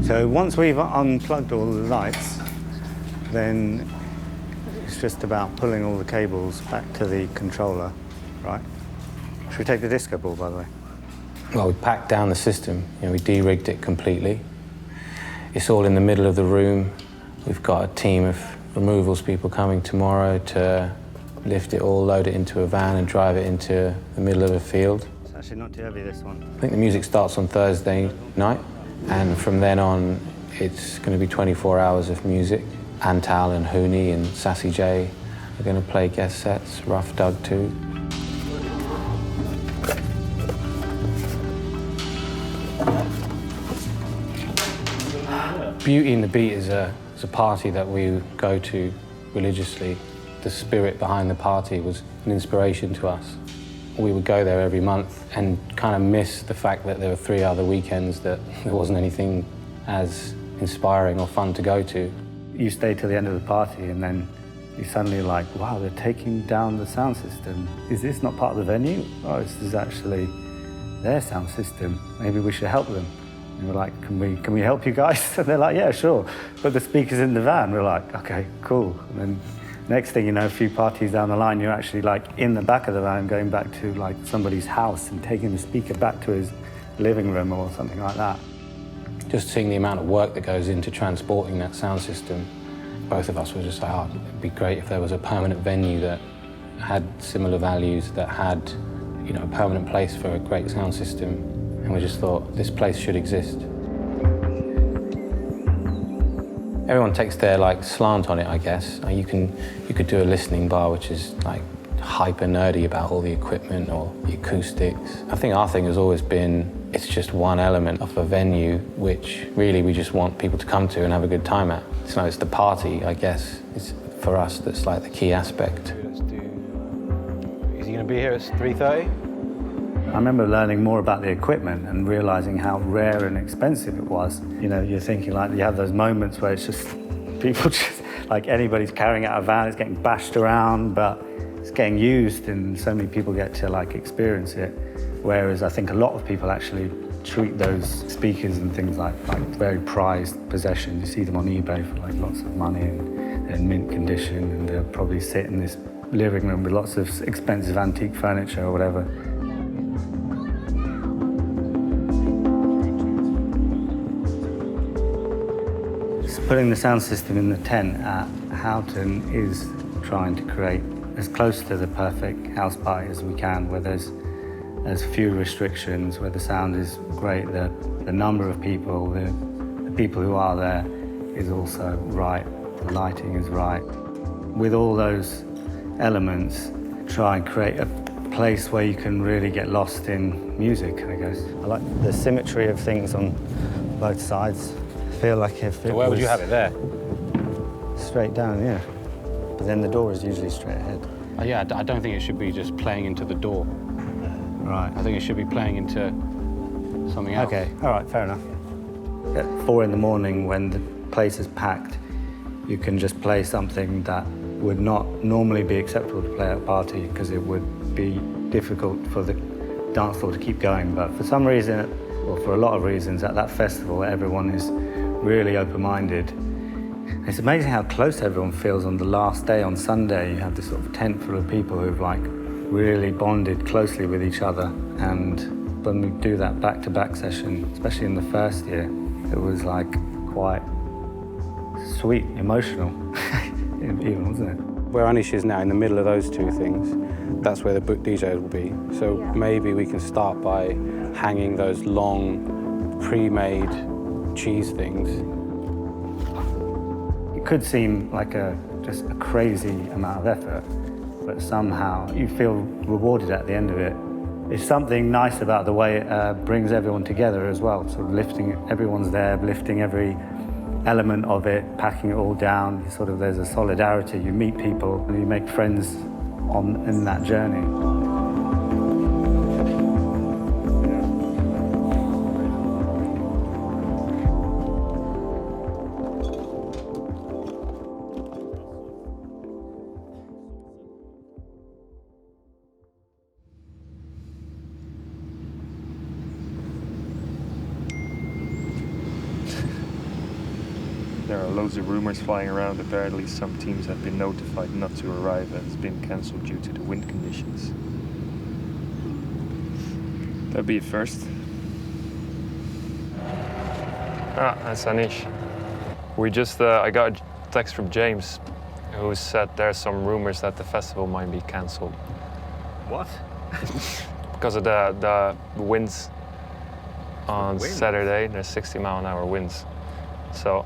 So once we've unplugged all the lights, then it's just about pulling all the cables back to the controller, right? Should we take the disco ball, by the way? Well, we packed down the system. We de-rigged it completely. It's all in the middle of the room. We've got a team of removals people coming tomorrow to lift it all, load it into a van and drive it into the middle of a field. It's actually not too heavy, this one. I think the music starts on Thursday night, and from then on, it's going to be 24 hours of music. Antal and Hooney and Sassy J are going to play guest sets, Rough Doug too. Beauty and the Beat is a party that we go to religiously. The spirit behind the party was an inspiration to us. We would go there every month and kind of miss the fact that there were 3 other weekends that there wasn't anything as inspiring or fun to go to. You stay till the end of the party and then you're suddenly like, wow, they're taking down the sound system. Is this not part of the venue? Oh, this is actually their sound system. Maybe we should help them. And we're like, can we help you guys? And they're like, yeah, sure. But the speaker's in the van. We're like, okay, cool. And then next thing you know, a few parties down the line, you're actually like in the back of the van going back to like somebody's house and taking the speaker back to his living room or something like that. Just seeing the amount of work that goes into transporting that sound system, both of us were just like, oh, it'd be great if there was a permanent venue that had similar values, that had, a permanent place for a great sound system. And we just thought, this place should exist. Everyone takes their slant on it, I guess. You could do a listening bar, which is hyper nerdy about all the equipment or the acoustics. I think our thing has always been, it's just one element of a venue which really we just want people to come to and have a good time at. So it's the party, I guess, is for us that's the key aspect. Is he going to be here at 3:30? I remember learning more about the equipment and realizing how rare and expensive it was. You're thinking you have those moments where it's just people anybody's carrying out a van, it's getting bashed around, but it's getting used and so many people get to experience it. Whereas I think a lot of people actually treat those speakers and things like very prized possessions. You see them on eBay for lots of money and they're in mint condition, and they'll probably sit in this living room with lots of expensive antique furniture or whatever. Putting the sound system in the tent at Houghton is trying to create as close to the perfect house party as we can, where there's few restrictions, where the sound is great, the number of people, the people who are there is also right, the lighting is right. With all those elements, try and create a place where you can really get lost in music, I guess. I like the symmetry of things on both sides. I feel like if it So where would you have it there? Straight down, yeah. But then the door is usually straight ahead. Yeah, I don't think it should be just playing into the door. Right. I think it should be playing into something else. Okay, all right, fair enough. At 4 a.m, when the place is packed, you can just play something that would not normally be acceptable to play at a party because it would be difficult for the dance floor to keep going. But for some reason, or for a lot of reasons, at that festival, everyone is really open-minded. It's amazing how close everyone feels on the last day, on Sunday. You have this sort of tent full of people who've really bonded closely with each other. And when we do that back-to-back session, especially in the first year, it was quite sweet, emotional, even, wasn't it? Where Aneesh is now, in the middle of those two things, that's where the book DJs will be. So maybe we can start by hanging those long, pre-made cheese things. It could seem like just a crazy amount of effort, but somehow you feel rewarded at the end of it. There's something nice about the way it brings everyone together as well, sort of everyone's there, lifting every element of it, packing it all down. There's a solidarity, you meet people and you make friends in that journey. Loads of rumors flying around. Apparently some teams have been notified not to arrive and it's been cancelled due to the wind conditions. That'd be a first. Ah, that's Aneesh. We just, I got a text from James who said there's some rumors that the festival might be cancelled. What? Because of the winds on Winds? Saturday. There's 60-mile-an-hour winds. So,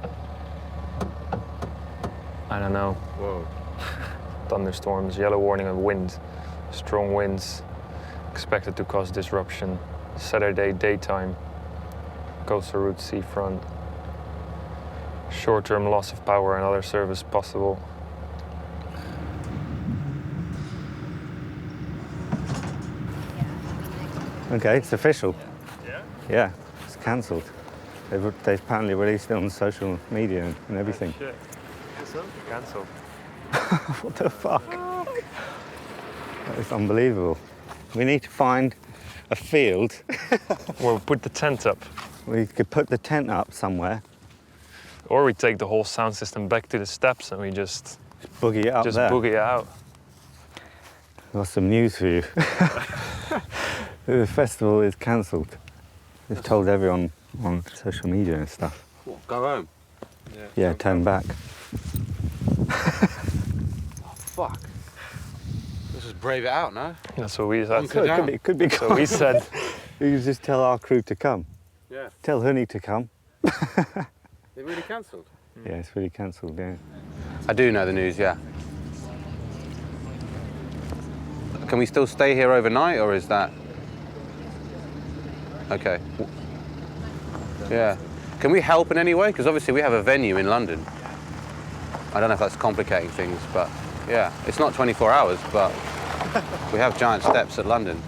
I don't know. Whoa. Thunderstorms, yellow warning of wind, strong winds, expected to cause disruption. Saturday daytime, coastal route seafront. Short-term loss of power and other service possible. Okay, it's official. Yeah? Yeah, it's cancelled. They've apparently released it on social media and everything. Shit. Cancelled. What the fuck? That is unbelievable. We need to find a field. We'll put the tent up. We could put the tent up somewhere, Or we take the whole sound system back to the steps and we just boogie it up there. boogie it out. I've got some news for you. The festival is cancelled. They've told everyone on social media and stuff. What, go home? Yeah, turn back. Oh, fuck. Let's just brave it out, no? That's what we said. Hunker Could be So we said, You could just tell our crew to come. Yeah. Tell Honey to come. They really cancelled? Yeah, it's really cancelled, yeah. I do know the news, yeah. Can we still stay here overnight, or is that... Okay. Yeah. Can we help in any way? Because obviously we have a venue in London. I don't know if that's complicating things, but yeah. It's not 24 hours, but we have giant steps at London.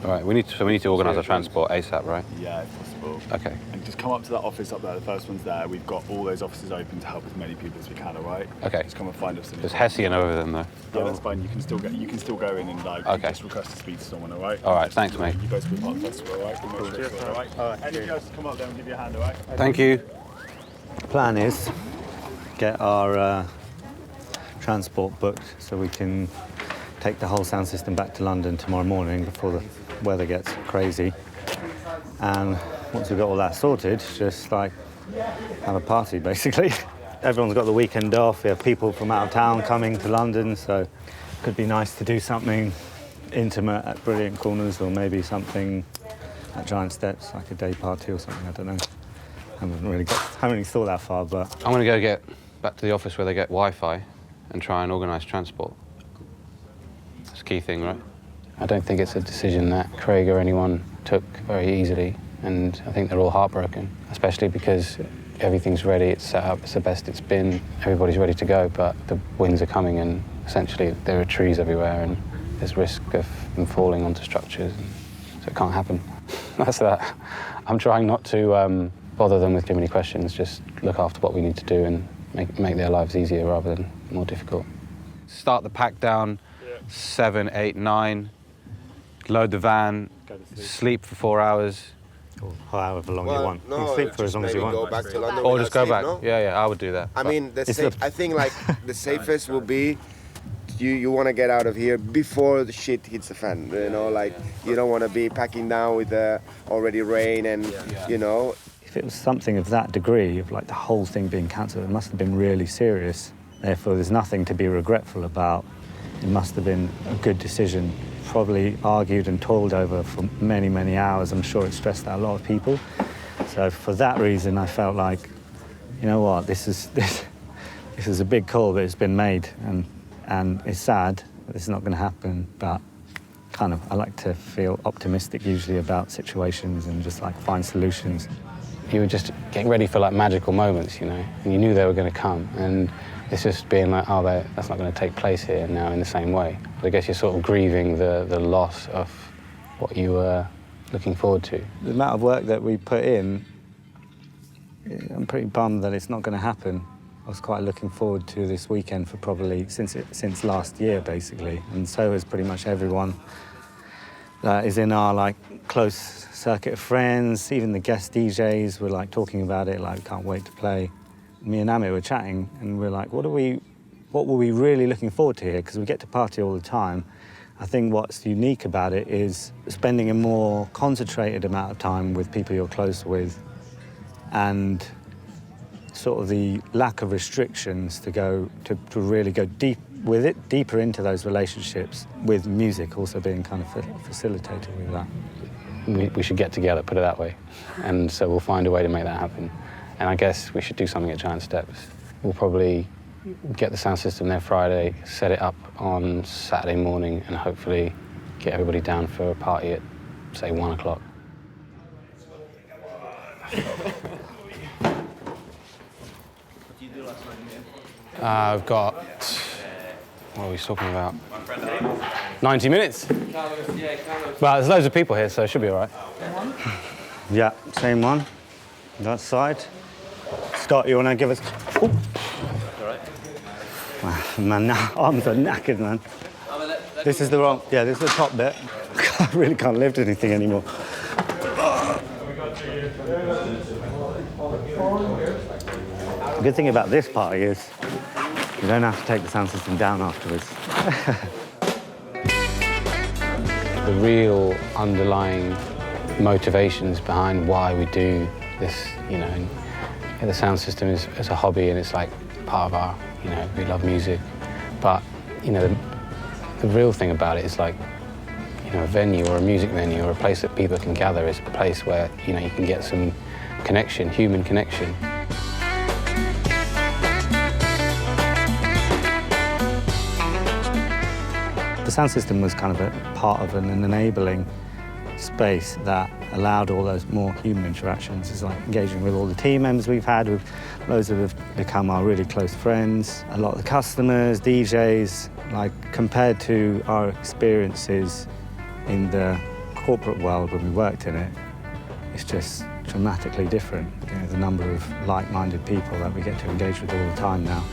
All right, we need to organise our transport ASAP, right? Yeah, if possible. Okay. And just come up to that office up there, the first one's there. We've got all those offices open to help as many people as we can, all right? Okay. Just come and find us. There's Hessian over them, though. Yeah, that's fine. You can still go in and Okay. just request to speak to someone, all right? All right, thanks, mate. You guys will be part of the festival, all right? We'll make sure it's all right? All right. Anything else, come up there and give you a hand, all right? Thank you. Plan is get our transport booked so we can take the whole sound system back to London tomorrow morning before the weather gets crazy. And once we've got all that sorted, just like have a party basically. Everyone's got the weekend off. We have people from out of town coming to London, so it could be nice to do something intimate at Brilliant Corners, or maybe something at Giant Steps, like a day party or something. I don't know. Haven't really thought that far, but I'm going to go get back to the office where they get Wi-Fi and try and organise transport. That's a key thing, right? I don't think it's a decision that Craig or anyone took very easily, and I think they're all heartbroken, especially because everything's ready, it's set up, it's the best it's been, everybody's ready to go, but the winds are coming and essentially there are trees everywhere and there's risk of them falling onto structures, so it can't happen. That's that. I'm trying not to bother them with too many questions, just look after what we need to do and make their lives easier rather than more difficult. Start the pack down, 7, 8, 9, load the van, sleep for 4 hours. or however long you want. You can sleep for as long as you want. Go back to London Or without just go sleep, back. no? Yeah, I would do that. I But mean, It's I think like the safest will be you want to get out of here before the shit hits the fan. You know, like you don't want to be packing down with already rain and you know. If it was something of that degree, of like the whole thing being cancelled, it must have been really serious. Therefore, there's nothing to be regretful about. It must have been a good decision, probably argued and toiled over for many, many hours. I'm sure it stressed out a lot of people. So for that reason, I felt like, you know what, this is a big call, but it's been made, and it's sad that it's not going to happen, but kind of I like to feel optimistic usually about situations and just like find solutions. You were just getting ready for like magical moments, you know, and you knew they were going to come, and it's just being like, oh, that's not going to take place here now in the same way. But I guess you're sort of grieving the loss of what you were looking forward to. The amount of work that we put in, I'm pretty bummed that it's not going to happen. I was quite looking forward to this weekend for probably since last year, basically, and so is pretty much everyone that is in our like close circuit of friends. Even the guest DJs were like talking about it, like can't wait to play. Me and Amit were chatting, and we're like, what were we really looking forward to here? Because we get to party all the time. I think what's unique about it is spending a more concentrated amount of time with people you're close with, and sort of the lack of restrictions to really go deep with it, deeper into those relationships, with music also being kind of facilitated with that. We should get together, put it that way. And so we'll find a way to make that happen. And I guess we should do something at Giant Steps. We'll probably get the sound system there Friday, set it up on Saturday morning, and hopefully get everybody down for a party at, say, 1 o'clock. I've got, what are we talking about? 90 minutes. Well, there's loads of people here, so it should be all right. Yeah, same one. That side. Scott, you want to give us... Ooh. All right. Wow, man, now arms are knackered, man. This is the wrong... Yeah, this is the top bit. I really can't lift anything anymore. The good thing about this party is you don't have to take the sound system down afterwards. The real underlying motivations behind why we do this, you know, and the sound system is a hobby, and it's like part of our, you know, we love music. But, you know, the real thing about it is like, you know, a venue or a music venue or a place that people can gather is a place where, you know, you can get some connection, human connection. The sound system was kind of a part of an enabling space that allowed all those more human interactions. It's like engaging with all the team members we've had, with loads of have become our really close friends. A lot of the customers, DJs, like compared to our experiences in the corporate world when we worked in it, it's just dramatically different. You know, the number of like-minded people that we get to engage with all the time now.